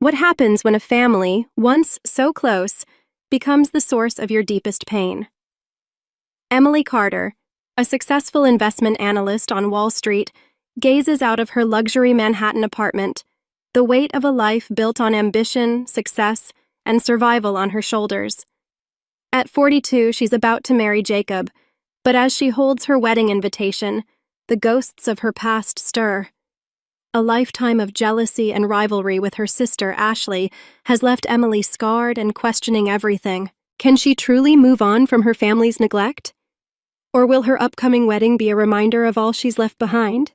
What happens when a family, once so close, becomes the source of your deepest pain? Emily Carter, a successful investment analyst on Wall Street, gazes out of her luxury Manhattan apartment, the weight of a life built on ambition, success, and survival on her shoulders. At 42, she's about to marry Jacob, but as she holds her wedding invitation, the ghosts of her past stir. A lifetime of jealousy and rivalry with her sister, Ashley, has left Emily scarred and questioning everything. Can she truly move on from her family's neglect? Or will her upcoming wedding be a reminder of all she's left behind?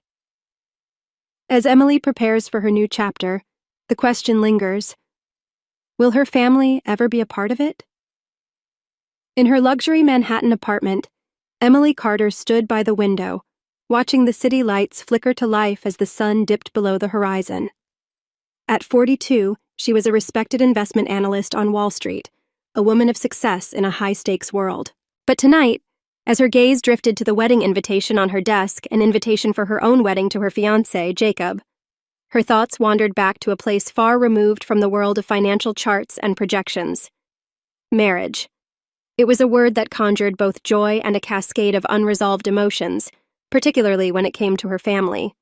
As Emily prepares for her new chapter, the question lingers: will her family ever be a part of it? In her luxury Manhattan apartment, Emily Carter stood by the window, watching the city lights flicker to life as the sun dipped below the horizon. At 42, she was a respected investment analyst on Wall Street, a woman of success in a high-stakes world. But tonight, as her gaze drifted to the wedding invitation on her desk, an invitation for her own wedding to her fiancé, Jacob, her thoughts wandered back to a place far removed from the world of financial charts and projections. Marriage. It was a word that conjured both joy and a cascade of unresolved emotions, particularly when it came to her family.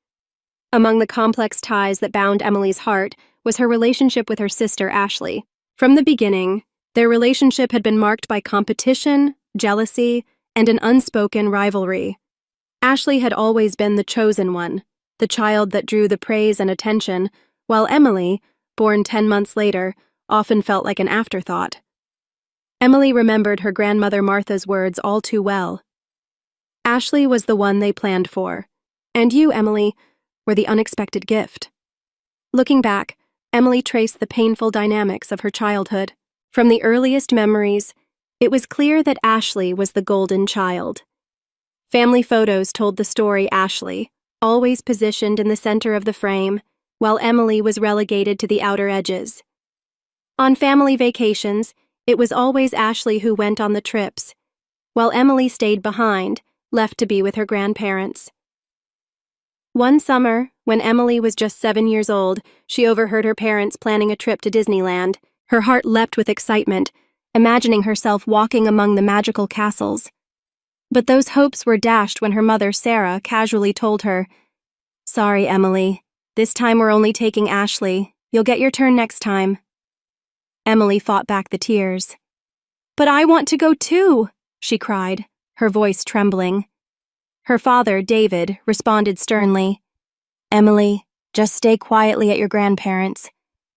Among the complex ties that bound Emily's heart was her relationship with her sister, Ashley. From the beginning, their relationship had been marked by competition, jealousy, and an unspoken rivalry. Ashley had always been the chosen one, the child that drew the praise and attention, while Emily, born 10 months later, often felt like an afterthought. Emily remembered her grandmother Martha's words all too well. Ashley was the one they planned for, and you, Emily, were the unexpected gift. Looking back, Emily traced the painful dynamics of her childhood. From the earliest memories, it was clear that Ashley was the golden child. Family photos told the story Ashley, always positioned in the center of the frame, while Emily was relegated to the outer edges. On family vacations, it was always Ashley who went on the trips, while Emily stayed behind, left to be with her grandparents. One summer, when Emily was just 7 years old, she overheard her parents planning a trip to Disneyland. Her heart leapt with excitement, imagining herself walking among the magical castles. But those hopes were dashed when her mother, Sarah, casually told her, "Sorry, Emily, this time we're only taking Ashley. You'll get your turn next time." Emily fought back the tears. "But I want to go too," she cried, her voice trembling. Her father, David, responded sternly, "Emily, just stay quietly at your grandparents'.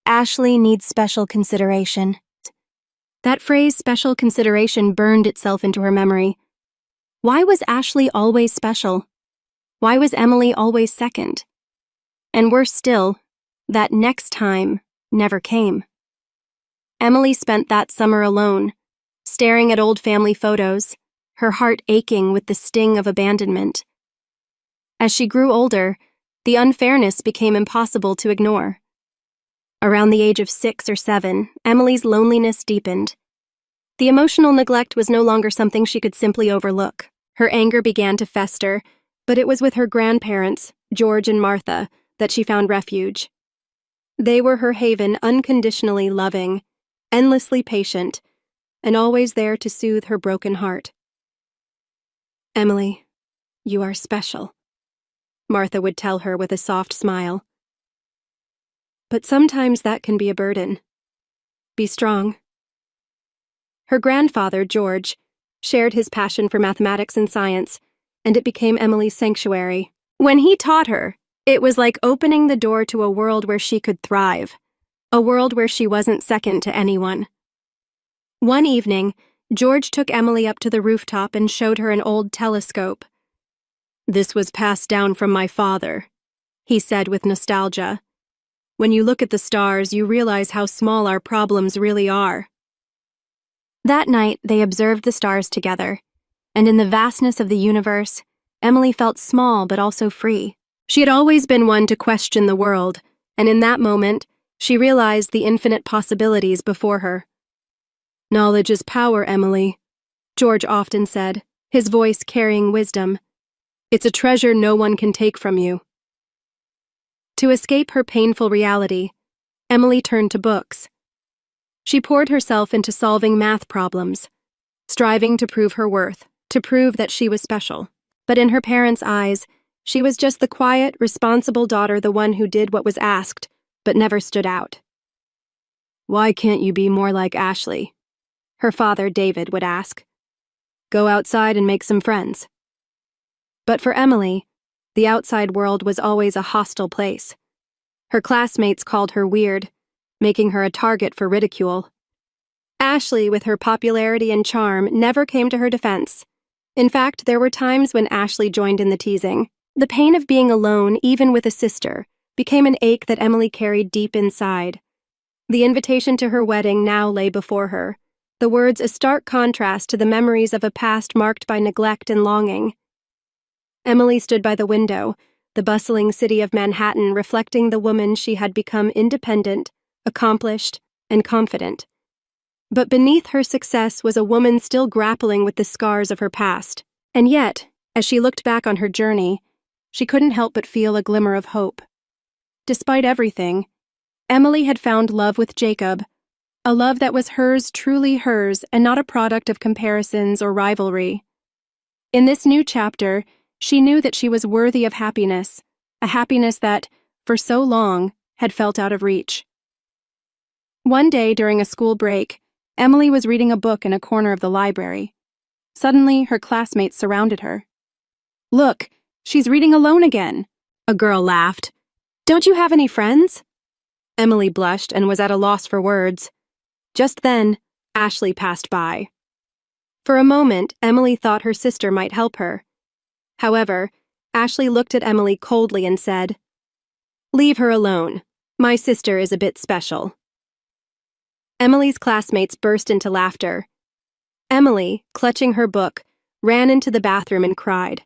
Ashley needs special consideration." That phrase, special consideration, burned itself into her memory. Why was Ashley always special? Why was Emily always second? And worse still, that next time never came. Emily spent that summer alone, staring at old family photos, her heart aching with the sting of abandonment. As she grew older, the unfairness became impossible to ignore. Around the age of 6 or 7, Emily's loneliness deepened. The emotional neglect was no longer something she could simply overlook. Her anger began to fester, but it was with her grandparents, George and Martha, that she found refuge. They were her haven, unconditionally loving, endlessly patient, and always there to soothe her broken heart. "Emily, you are special," Martha would tell her with a soft smile. "But sometimes that can be a burden. Be strong." Her grandfather, George, shared his passion for mathematics and science, and it became Emily's sanctuary. When he taught her, it was like opening the door to a world where she could thrive, a world where she wasn't second to anyone. One evening, George took Emily up to the rooftop and showed her an old telescope. "This was passed down from my father," he said with nostalgia. "When you look at the stars, you realize how small our problems really are." That night, they observed the stars together, and in the vastness of the universe, Emily felt small but also free. She had always been one to question the world, and in that moment, she realized the infinite possibilities before her. "Knowledge is power, Emily," George often said, his voice carrying wisdom. "It's a treasure no one can take from you." To escape her painful reality, Emily turned to books. She poured herself into solving math problems, striving to prove her worth, to prove that she was special. But in her parents' eyes, she was just the quiet, responsible daughter, the one who did what was asked, but never stood out. "Why can't you be more like Ashley?" her father, David, would ask. "Go outside and make some friends." But for Emily, the outside world was always a hostile place. Her classmates called her weird, making her a target for ridicule. Ashley, with her popularity and charm, never came to her defense. In fact, there were times when Ashley joined in the teasing. The pain of being alone, even with a sister, became an ache that Emily carried deep inside. The invitation to her wedding now lay before her, the words a stark contrast to the memories of a past marked by neglect and longing. Emily stood by the window, the bustling city of Manhattan reflecting the woman she had become, independent, accomplished, and confident. But beneath her success was a woman still grappling with the scars of her past. And yet, as she looked back on her journey, she couldn't help but feel a glimmer of hope. Despite everything, Emily had found love with Jacob, a love that was hers, truly hers, and not a product of comparisons or rivalry. In this new chapter, she knew that she was worthy of happiness, a happiness that, for so long, had felt out of reach. One day during a school break, Emily was reading a book in a corner of the library. Suddenly, her classmates surrounded her. "Look, she's reading alone again," a girl laughed. "Don't you have any friends?" Emily blushed and was at a loss for words. Just then, Ashley passed by. For a moment, Emily thought her sister might help her. However, Ashley looked at Emily coldly and said, "Leave her alone. My sister is a bit special." Emily's classmates burst into laughter. Emily, clutching her book, ran into the bathroom and cried.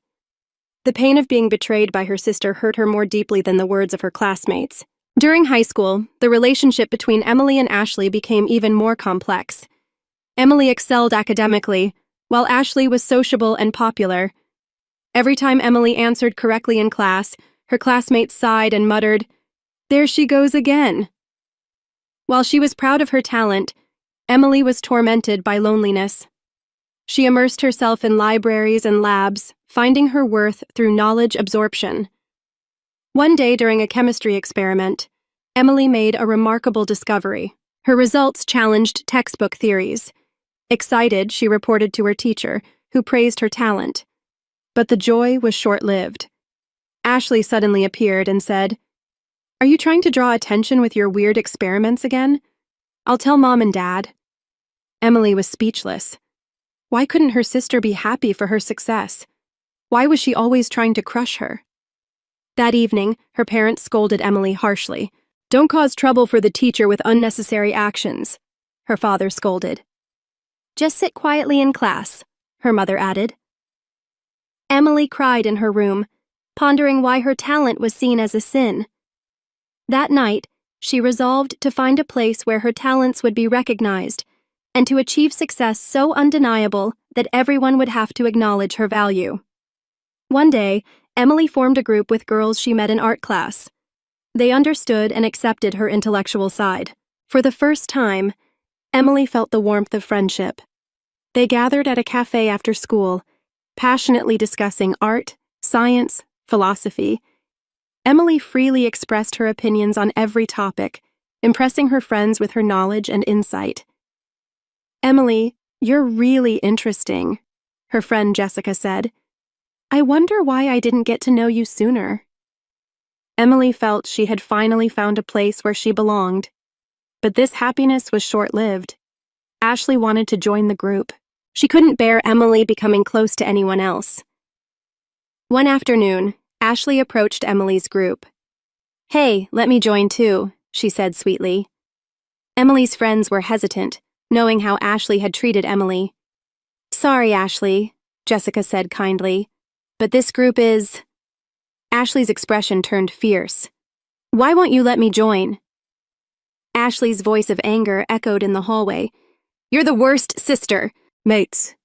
The pain of being betrayed by her sister hurt her more deeply than the words of her classmates. During high school, the relationship between Emily and Ashley became even more complex. Emily excelled academically, while Ashley was sociable and popular. Every time Emily answered correctly in class, her classmates sighed and muttered, "There she goes again." While she was proud of her talent, Emily was tormented by loneliness. She immersed herself in libraries and labs, finding her worth through knowledge absorption. One day during a chemistry experiment, Emily made a remarkable discovery. Her results challenged textbook theories. Excited, she reported to her teacher, who praised her talent. But the joy was short-lived. Ashley suddenly appeared and said, "Are you trying to draw attention with your weird experiments again? I'll tell Mom and Dad." Emily was speechless. Why couldn't her sister be happy for her success? Why was she always trying to crush her? That evening, her parents scolded Emily harshly. "Don't cause trouble for the teacher with unnecessary actions," her father scolded. "Just sit quietly in class," her mother added. Emily cried in her room, pondering why her talent was seen as a sin. That night, she resolved to find a place where her talents would be recognized and to achieve success so undeniable that everyone would have to acknowledge her value. One day, Emily formed a group with girls she met in art class. They understood and accepted her intellectual side. For the first time, Emily felt the warmth of friendship. They gathered at a cafe after school, passionately discussing art, science, philosophy. Emily freely expressed her opinions on every topic, impressing her friends with her knowledge and insight. "Emily, you're really interesting," her friend Jessica said. "I wonder why I didn't get to know you sooner." Emily felt she had finally found a place where she belonged. But this happiness was short-lived. Ashley wanted to join the group. She couldn't bear Emily becoming close to anyone else. One afternoon, Ashley approached Emily's group. "Hey, let me join too," she said sweetly. Emily's friends were hesitant, knowing how Ashley had treated Emily. "Sorry, Ashley," Jessica said kindly, "but this group is—" Ashley's expression turned fierce. "Why won't you let me join?" Ashley's voice of anger echoed in the hallway. "You're the worst sister, mates."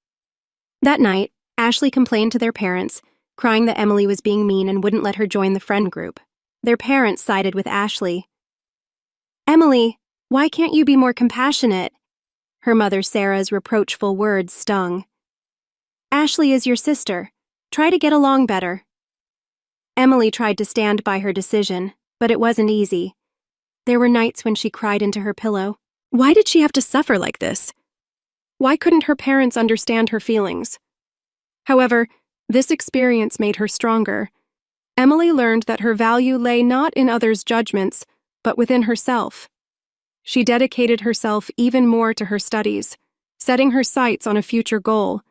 That night, Ashley complained to their parents, crying that Emily was being mean and wouldn't let her join the friend group. Their parents sided with Ashley. "Emily, why can't you be more compassionate?" Her mother Sarah's reproachful words stung. "Ashley is your sister. Try to get along better." Emily tried to stand by her decision, but it wasn't easy. There were nights when she cried into her pillow. Why did she have to suffer like this? Why couldn't her parents understand her feelings? However, this experience made her stronger. Emily learned that her value lay not in others' judgments, but within herself. She dedicated herself even more to her studies, setting her sights on a future goal,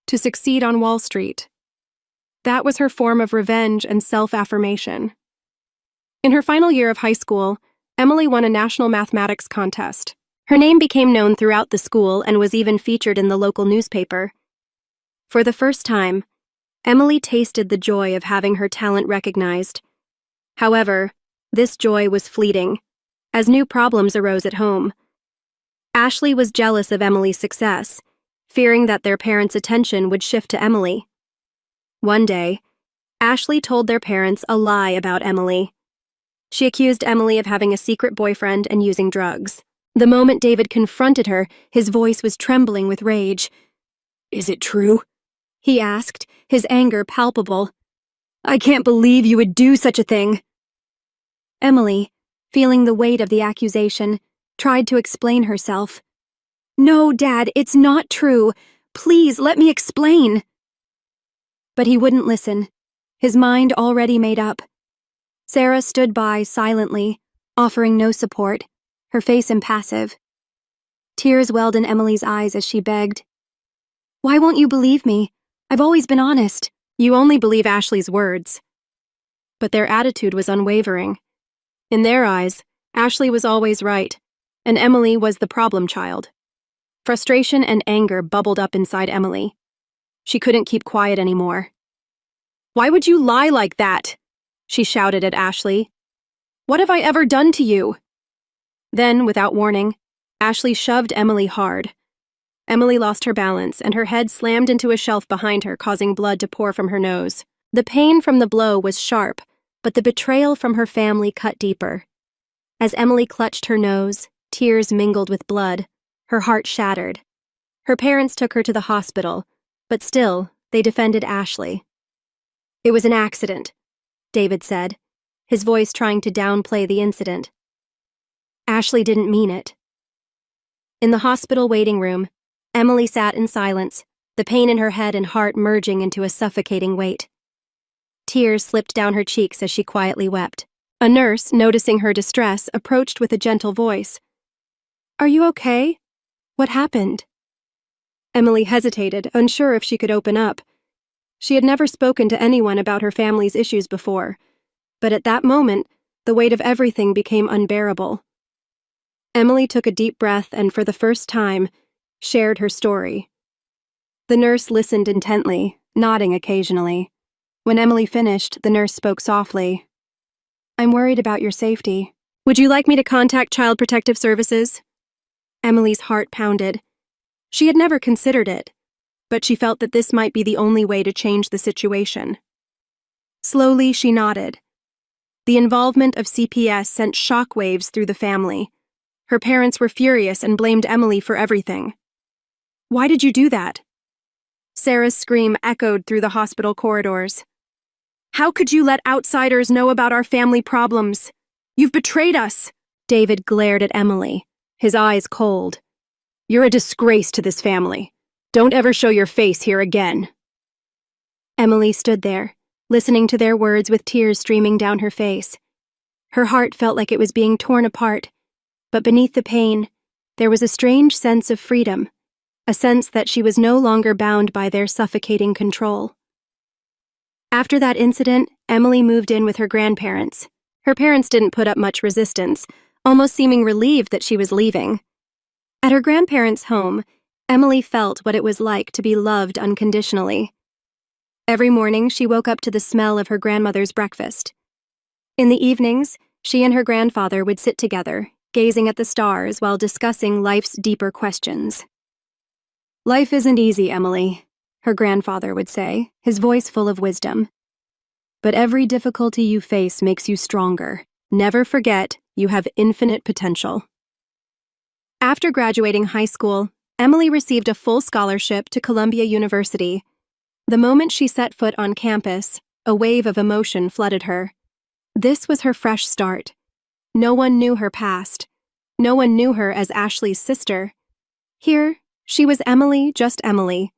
to succeed on Wall Street. That was her form of revenge and self-affirmation. In her final year of high school, Emily won a national mathematics contest. Her name became known throughout the school and was even featured in the local newspaper. For the first time, Emily tasted the joy of having her talent recognized. However, this joy was fleeting, as new problems arose at home. Ashley was jealous of Emily's success, fearing that their parents' attention would shift to Emily. One day, Ashley told their parents a lie about Emily. She accused Emily of having a secret boyfriend and using drugs. The moment David confronted her, his voice was trembling with rage. "Is it true?" he asked, his anger palpable. "I can't believe you would do such a thing." Emily, feeling the weight of the accusation, tried to explain herself. "No, Dad, it's not true. Please, let me explain." But he wouldn't listen, his mind already made up. Sarah stood by silently, offering no support, her face impassive. Tears welled in Emily's eyes as she begged. "Why won't you believe me? I've always been honest." "You only believe Ashley's words." But their attitude was unwavering. In their eyes, Ashley was always right, and Emily was the problem child. Frustration and anger bubbled up inside Emily. She couldn't keep quiet anymore. "Why would you lie like that?" she shouted at Ashley. "What have I ever done to you?" Then, without warning, Ashley shoved Emily hard. Emily lost her balance, and her head slammed into a shelf behind her, causing blood to pour from her nose. The pain from the blow was sharp, but the betrayal from her family cut deeper. As Emily clutched her nose, tears mingled with blood, her heart shattered. Her parents took her to the hospital, but still, they defended Ashley. "It was an accident," David said, his voice trying to downplay the incident. Ashley didn't mean it. In the hospital waiting room, Emily sat in silence, the pain in her head and heart merging into a suffocating weight. Tears slipped down her cheeks as she quietly wept. A nurse, noticing her distress, approached with a gentle voice. "Are you okay? What happened?" Emily hesitated, unsure if she could open up. She had never spoken to anyone about her family's issues before, but at that moment, the weight of everything became unbearable. Emily took a deep breath and, for the first time, shared her story. The nurse listened intently, nodding occasionally. When Emily finished, the nurse spoke softly. "I'm worried about your safety. Would you like me to contact Child Protective Services?" Emily's heart pounded. She had never considered it, but she felt that this might be the only way to change the situation. Slowly, she nodded. The involvement of CPS sent shockwaves through the family. Her parents were furious and blamed Emily for everything. "Why did you do that?" Sarah's scream echoed through the hospital corridors. "How could you let outsiders know about our family problems? You've betrayed us!" David glared at Emily, his eyes cold. "You're a disgrace to this family. Don't ever show your face here again." Emily stood there, listening to their words with tears streaming down her face. Her heart felt like it was being torn apart, but beneath the pain, there was a strange sense of freedom, a sense that she was no longer bound by their suffocating control. After that incident, Emily moved in with her grandparents. Her parents didn't put up much resistance, almost seeming relieved that she was leaving. At her grandparents' home, Emily felt what it was like to be loved unconditionally. Every morning, she woke up to the smell of her grandmother's breakfast. In the evenings, she and her grandfather would sit together, gazing at the stars while discussing life's deeper questions. "Life isn't easy, Emily," her grandfather would say, his voice full of wisdom. "But every difficulty you face makes you stronger. Never forget, You have infinite potential. After graduating high school, Emily received a full scholarship to Columbia University. The moment she set foot on campus, a wave of emotion flooded her. This was her fresh start. No one knew her past. No one knew her as Ashley's sister. Here, she was Emily, just Emily.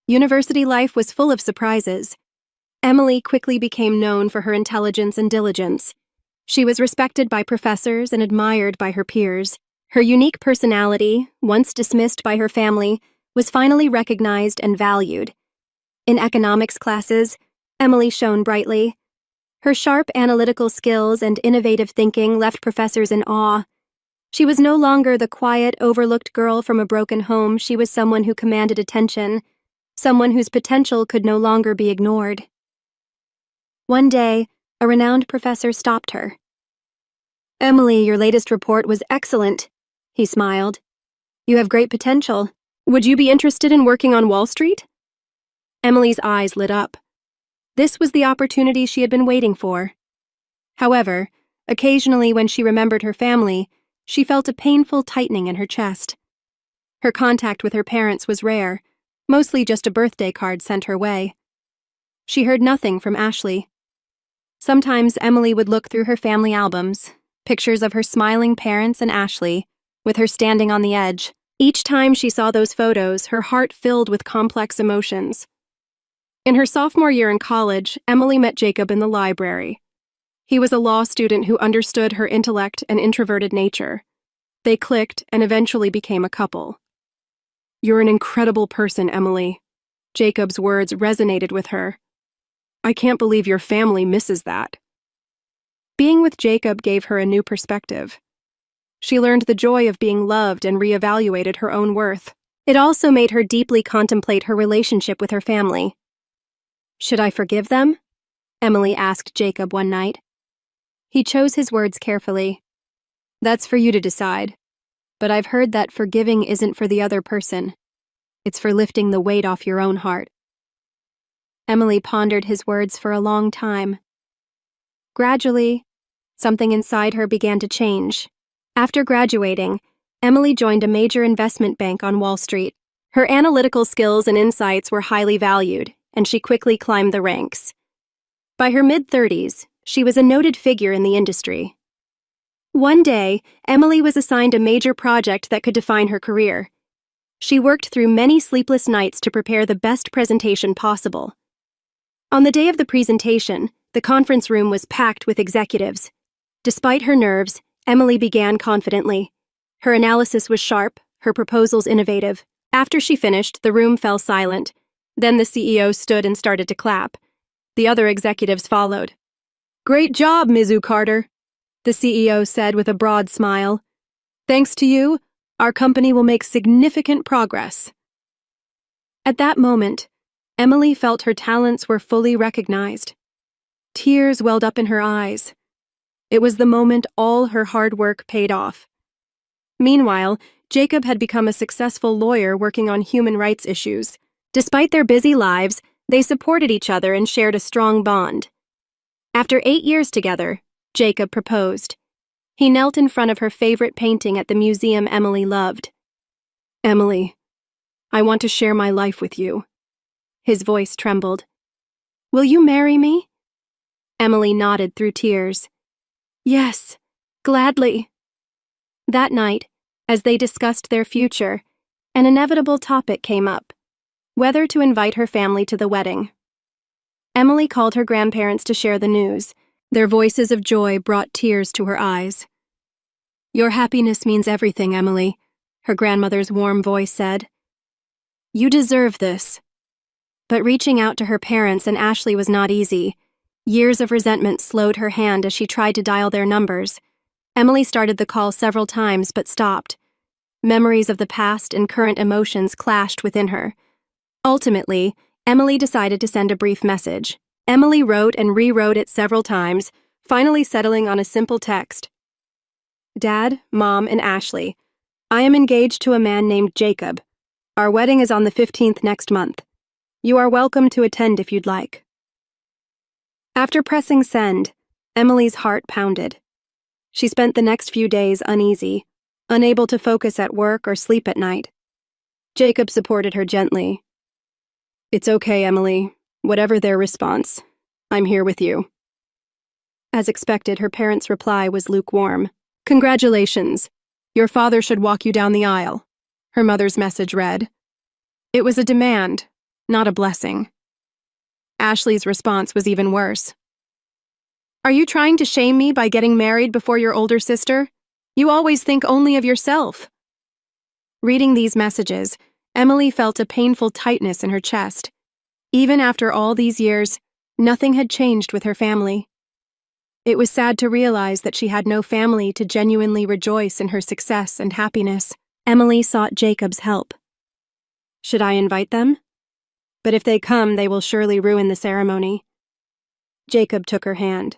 University life was full of surprises. Emily quickly became known for her intelligence and diligence. She was respected by professors and admired by her peers. Her unique personality, once dismissed by her family, was finally recognized and valued. In economics classes, Emily shone brightly. Her sharp analytical skills and innovative thinking left professors in awe. She was no longer the quiet, overlooked girl from a broken home. She was someone who commanded attention, someone whose potential could no longer be ignored. One day, a renowned professor stopped her. "Emily, your latest report was excellent," he smiled. "You have great potential. Would you be interested in working on Wall Street?" Emily's eyes lit up. This was the opportunity she had been waiting for. However, occasionally when she remembered her family, she felt a painful tightening in her chest. Her contact with her parents was rare, mostly just a birthday card sent her way. She heard nothing from Ashley. Sometimes Emily would look through her family albums, pictures of her smiling parents and Ashley, with her standing on the edge. Each time she saw those photos, her heart filled with complex emotions. In her sophomore year in college, Emily met Jacob in the library. He was a law student who understood her intellect and introverted nature. They clicked and eventually became a couple. "You're an incredible person, Emily." Jacob's words resonated with her. "I can't believe your family misses that." Being with Jacob gave her a new perspective. She learned the joy of being loved and reevaluated her own worth. It also made her deeply contemplate her relationship with her family. "Should I forgive them?" Emily asked Jacob one night. He chose his words carefully. "That's for you to decide. But I've heard that forgiving isn't for the other person. It's for lifting the weight off your own heart." Emily pondered his words for a long time. Gradually, something inside her began to change. After graduating, Emily joined a major investment bank on Wall Street. Her analytical skills and insights were highly valued, and she quickly climbed the ranks. By her mid-30s, she was a noted figure in the industry. One day, Emily was assigned a major project that could define her career. She worked through many sleepless nights to prepare the best presentation possible. On the day of the presentation, the conference room was packed with executives. Despite her nerves, Emily began confidently. Her analysis was sharp, her proposals innovative. After she finished, the room fell silent. Then the CEO stood and started to clap. The other executives followed. "Great job, Ms. Carter," the CEO said with a broad smile. "Thanks to you, our company will make significant progress." At that moment, Emily felt her talents were fully recognized. Tears welled up in her eyes. It was the moment all her hard work paid off. Meanwhile, Jacob had become a successful lawyer working on human rights issues. Despite their busy lives, they supported each other and shared a strong bond. After 8 years together, Jacob proposed. He knelt in front of her favorite painting at the museum Emily loved. "Emily, I want to share my life with you." His voice trembled. "Will you marry me?" Emily nodded through tears. "Yes, gladly." That night, as they discussed their future, an inevitable topic came up: whether to invite her family to the wedding. Emily called her grandparents to share the news. Their voices of joy brought tears to her eyes. "Your happiness means everything, Emily," her grandmother's warm voice said. "You deserve this." But reaching out to her parents and Ashley was not easy. Years of resentment slowed her hand as she tried to dial their numbers. Emily started the call several times but stopped. Memories of the past and current emotions clashed within her. Ultimately, Emily decided to send a brief message. Emily wrote and rewrote it several times, finally settling on a simple text. "Dad, Mom, and Ashley, I am engaged to a man named Jacob. Our wedding is on the 15th next month. You are welcome to attend if you'd like." After pressing send, Emily's heart pounded. She spent the next few days uneasy, unable to focus at work or sleep at night. Jacob supported her gently. "It's okay, Emily. Whatever their response, I'm here with you." As expected, her parents' reply was lukewarm. "Congratulations. Your father should walk you down the aisle," her mother's message read. It was a demand, not a blessing. Ashley's response was even worse. "Are you trying to shame me by getting married before your older sister? You always think only of yourself." Reading these messages, Emily felt a painful tightness in her chest. Even after all these years, nothing had changed with her family. It was sad to realize that she had no family to genuinely rejoice in her success and happiness. Emily sought Jacob's help. "Should I invite them? But if they come, they will surely ruin the ceremony." Jacob took her hand.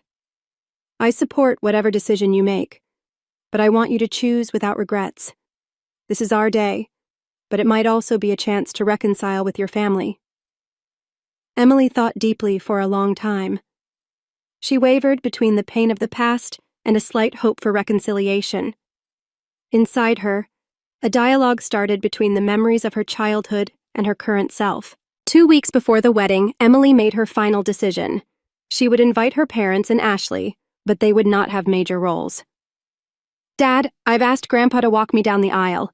"I support whatever decision you make, but I want you to choose without regrets. This is our day, but it might also be a chance to reconcile with your family." Emily thought deeply for a long time. She wavered between the pain of the past and a slight hope for reconciliation. Inside her, a dialogue started between the memories of her childhood and her current self. 2 weeks before the wedding, Emily made her final decision. She would invite her parents and Ashley, but they would not have major roles. "Dad, I've asked Grandpa to walk me down the aisle,"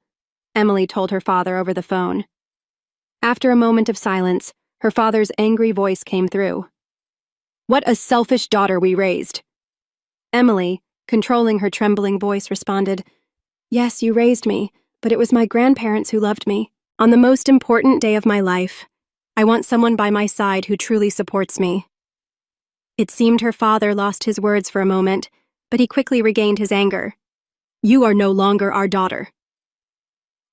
Emily told her father over the phone. After a moment of silence, her father's angry voice came through. "What a selfish daughter we raised." Emily, controlling her trembling voice, responded, "Yes, you raised me, but it was my grandparents who loved me. On the most important day of my life, I want someone by my side who truly supports me." It seemed her father lost his words for a moment, but he quickly regained his anger. "You are no longer our daughter."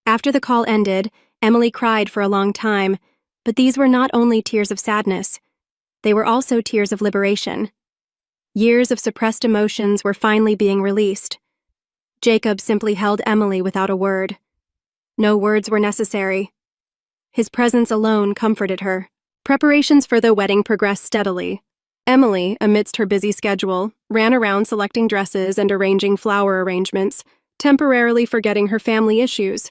After the call ended, Emily cried for a long time, but these were not only tears of sadness. They were also tears of liberation. Years of suppressed emotions were finally being released. Jacob simply held Emily without a word. No words were necessary. His presence alone comforted her. Preparations for the wedding progressed steadily. Emily, amidst her busy schedule, ran around selecting dresses and arranging flower arrangements, temporarily forgetting her family issues.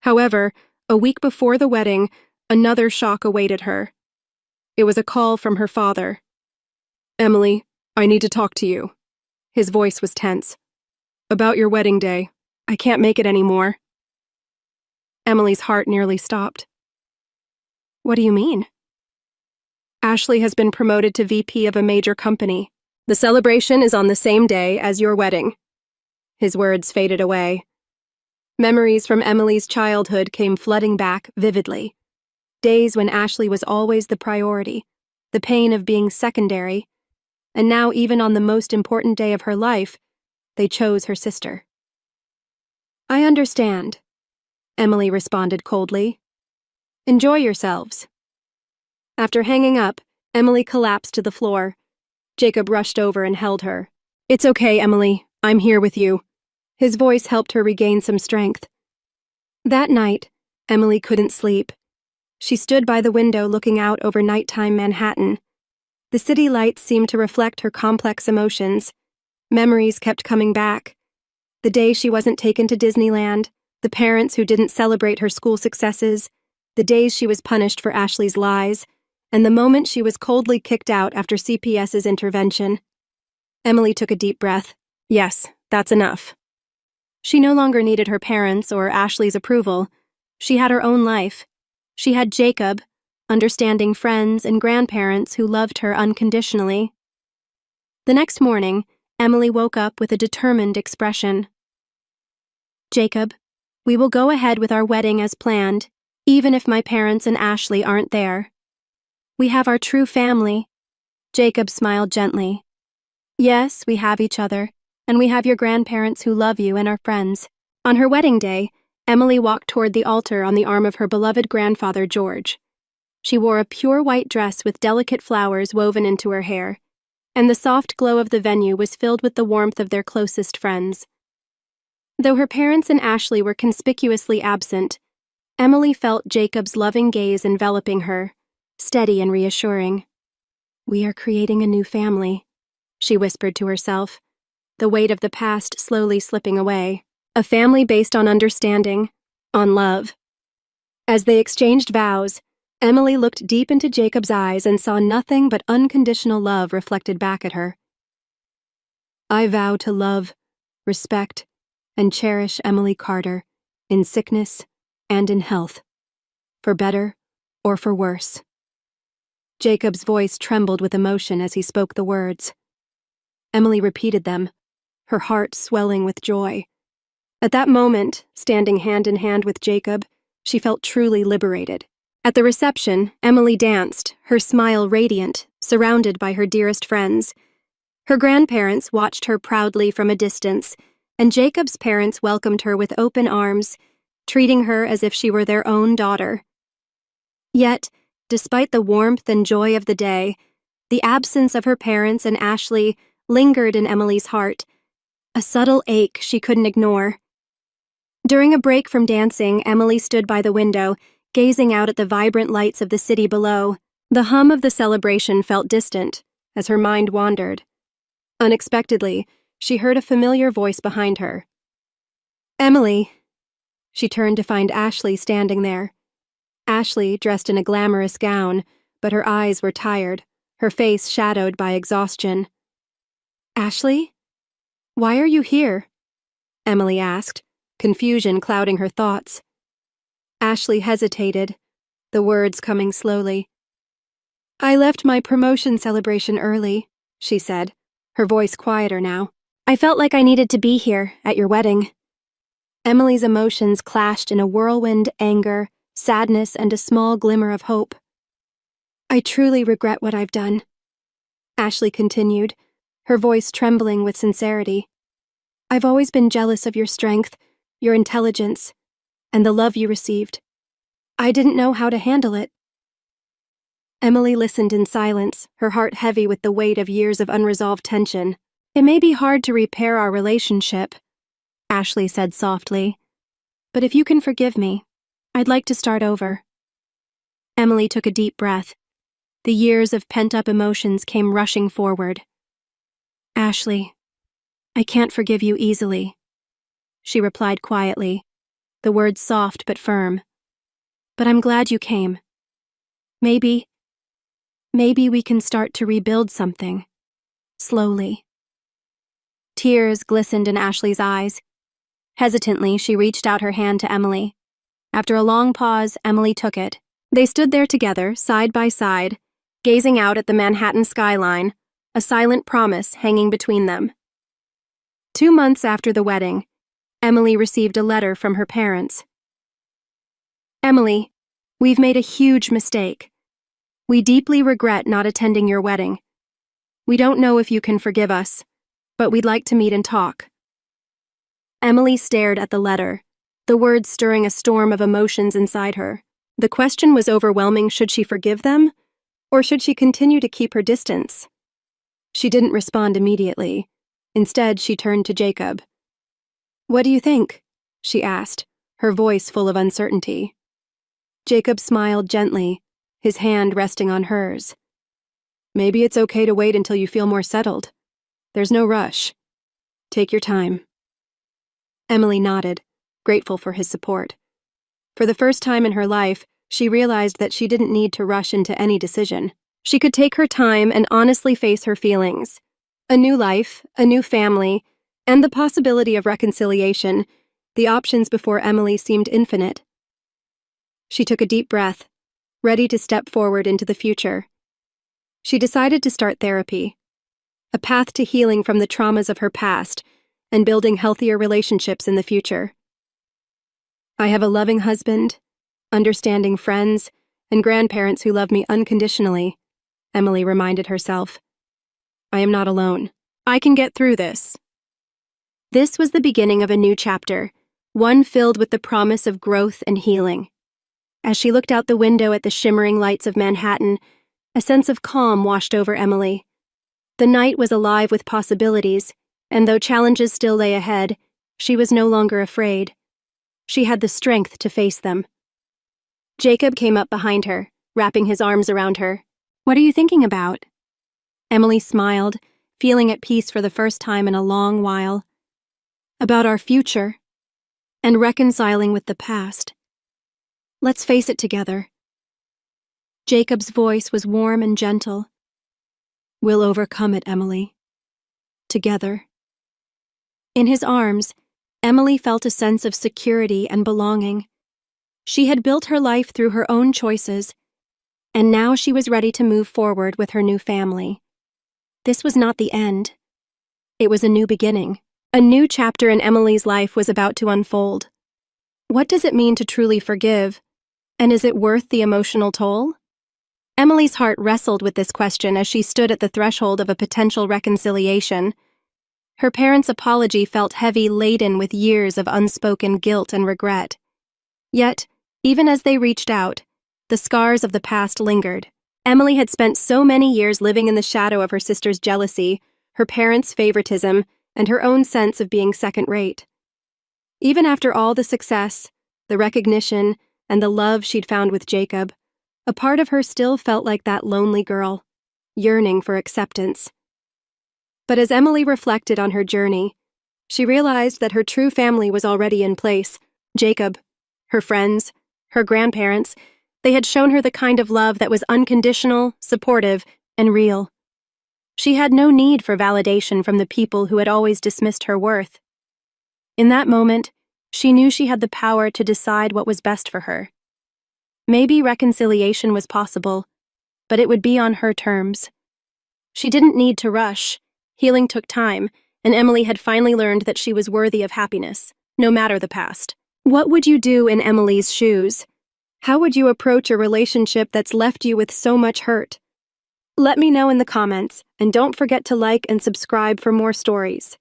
However, a week before the wedding, another shock awaited her. It was a call from her father. "Emily, I need to talk to you." His voice was tense. "About your wedding day. I can't make it anymore." Emily's heart nearly stopped. "What do you mean?" "Ashley has been promoted to VP of a major company. The celebration is on the same day as your wedding." His words faded away. Memories from Emily's childhood came flooding back vividly. Days when Ashley was always the priority, the pain of being secondary, and now even on the most important day of her life, they chose her sister. "I understand," Emily responded coldly. "Enjoy yourselves." After hanging up, Emily collapsed to the floor. Jacob rushed over and held her. "It's okay, Emily. I'm here with you." His voice helped her regain some strength. That night, Emily couldn't sleep. She stood by the window looking out over nighttime Manhattan. The city lights seemed to reflect her complex emotions. Memories kept coming back. The day she wasn't taken to Disneyland, the parents who didn't celebrate her school successes, the days she was punished for Ashley's lies, and the moment she was coldly kicked out after CPS's intervention. Emily took a deep breath. Yes, that's enough. She no longer needed her parents' or Ashley's approval. She had her own life. She had Jacob, understanding friends and grandparents who loved her unconditionally. The next morning, Emily woke up with a determined expression. "Jacob, we will go ahead with our wedding as planned, even if my parents and Ashley aren't there. We have our true family." Jacob smiled gently. "Yes, we have each other, and we have your grandparents who love you and our friends." On her wedding day, Emily walked toward the altar on the arm of her beloved grandfather, George. She wore a pure white dress with delicate flowers woven into her hair, and the soft glow of the venue was filled with the warmth of their closest friends. Though her parents and Ashley were conspicuously absent, Emily felt Jacob's loving gaze enveloping her, steady and reassuring. "We are creating a new family," she whispered to herself. the weight of the past slowly slipping away. A family based on understanding, on love. As they exchanged vows, Emily looked deep into Jacob's eyes and saw nothing but unconditional love reflected back at her. I vow to love, respect, and cherish Emily Carter, in sickness and in health, for better or for worse. Jacob's voice trembled with emotion as he spoke the words. Emily repeated them, her heart swelling with joy. At that moment, standing hand in hand with Jacob, she felt truly liberated. At the reception, Emily danced, her smile radiant, surrounded by her dearest friends. Her grandparents watched her proudly from a distance, and Jacob's parents welcomed her with open arms, treating her as if she were their own daughter. Yet, despite the warmth and joy of the day, the absence of her parents and Ashley lingered in Emily's heart, a subtle ache she couldn't ignore. During a break from dancing, Emily stood by the window, gazing out at the vibrant lights of the city below. The hum of the celebration felt distant as her mind wandered. Unexpectedly, she heard a familiar voice behind her. Emily. She turned to find Ashley standing there. Ashley, dressed in a glamorous gown, but her eyes were tired, her face shadowed by exhaustion. Ashley? Why are you here? Emily asked, confusion clouding her thoughts. Ashley hesitated, the words coming slowly. I left my promotion celebration early, she said, her voice quieter now. I felt like I needed to be here, at your wedding. Emily's emotions clashed in a whirlwind: anger, sadness, and a small glimmer of hope. I truly regret what I've done, Ashley continued, her voice trembling with sincerity. I've always been jealous of your strength, your intelligence, and the love you received. I didn't know how to handle it. Emily listened in silence, her heart heavy with the weight of years of unresolved tension. It may be hard to repair our relationship, Ashley said softly, but if you can forgive me, I'd like to start over. Emily took a deep breath. The years of pent-up emotions came rushing forward. Ashley, I can't forgive you easily, she replied quietly, the words soft but firm. But I'm glad you came. Maybe we can start to rebuild something, slowly. Tears glistened in Ashley's eyes. Hesitantly, she reached out her hand to Emily. After a long pause, Emily took it. They stood there together, side by side, gazing out at the Manhattan skyline, a silent promise hanging between them. 2 months after the wedding, Emily received a letter from her parents. Emily, we've made a huge mistake. We deeply regret not attending your wedding. We don't know if you can forgive us, but we'd like to meet and talk. Emily stared at the letter, the words stirring a storm of emotions inside her. The question was overwhelming: should she forgive them, or should she continue to keep her distance? She didn't respond immediately. Instead, she turned to Jacob. What do you think? She asked, her voice full of uncertainty. Jacob smiled gently, his hand resting on hers. Maybe it's okay to wait until you feel more settled. There's no rush. Take your time. Emily nodded, grateful for his support. For the first time in her life, she realized that she didn't need to rush into any decision. She could take her time and honestly face her feelings. A new life, a new family, and the possibility of reconciliation, the options before Emily seemed infinite. She took a deep breath, ready to step forward into the future. She decided to start therapy, a path to healing from the traumas of her past and building healthier relationships in the future. I have a loving husband, understanding friends, and grandparents who love me unconditionally, Emily reminded herself. I am not alone. I can get through this. This was the beginning of a new chapter, one filled with the promise of growth and healing. As she looked out the window at the shimmering lights of Manhattan, a sense of calm washed over Emily. The night was alive with possibilities, and though challenges still lay ahead, she was no longer afraid. She had the strength to face them. Jacob came up behind her, wrapping his arms around her. What are you thinking about? Emily smiled, feeling at peace for the first time in a long while. About our future, and reconciling with the past. Let's face it together. Jacob's voice was warm and gentle. We'll overcome it, Emily. Together. In his arms, Emily felt a sense of security and belonging. She had built her life through her own choices, and now she was ready to move forward with her new family. This was not the end. It was a new beginning. A new chapter in Emily's life was about to unfold. What does it mean to truly forgive? And is it worth the emotional toll? Emily's heart wrestled with this question as she stood at the threshold of a potential reconciliation. Her parents' apology felt heavy, laden with years of unspoken guilt and regret. Yet, even as they reached out, the scars of the past lingered. Emily had spent so many years living in the shadow of her sister's jealousy, her parents' favoritism, and her own sense of being second-rate. Even after all the success, the recognition, and the love she'd found with Jacob, a part of her still felt like that lonely girl, yearning for acceptance. But as Emily reflected on her journey, she realized that her true family was already in place. Jacob, her friends, her grandparents, they had shown her the kind of love that was unconditional, supportive, and real. She had no need for validation from the people who had always dismissed her worth. In that moment, she knew she had the power to decide what was best for her. Maybe reconciliation was possible, but it would be on her terms. She didn't need to rush. Healing took time, and Emily had finally learned that she was worthy of happiness, no matter the past. What would you do in Emily's shoes? How would you approach a relationship that's left you with so much hurt? Let me know in the comments, and don't forget to like and subscribe for more stories.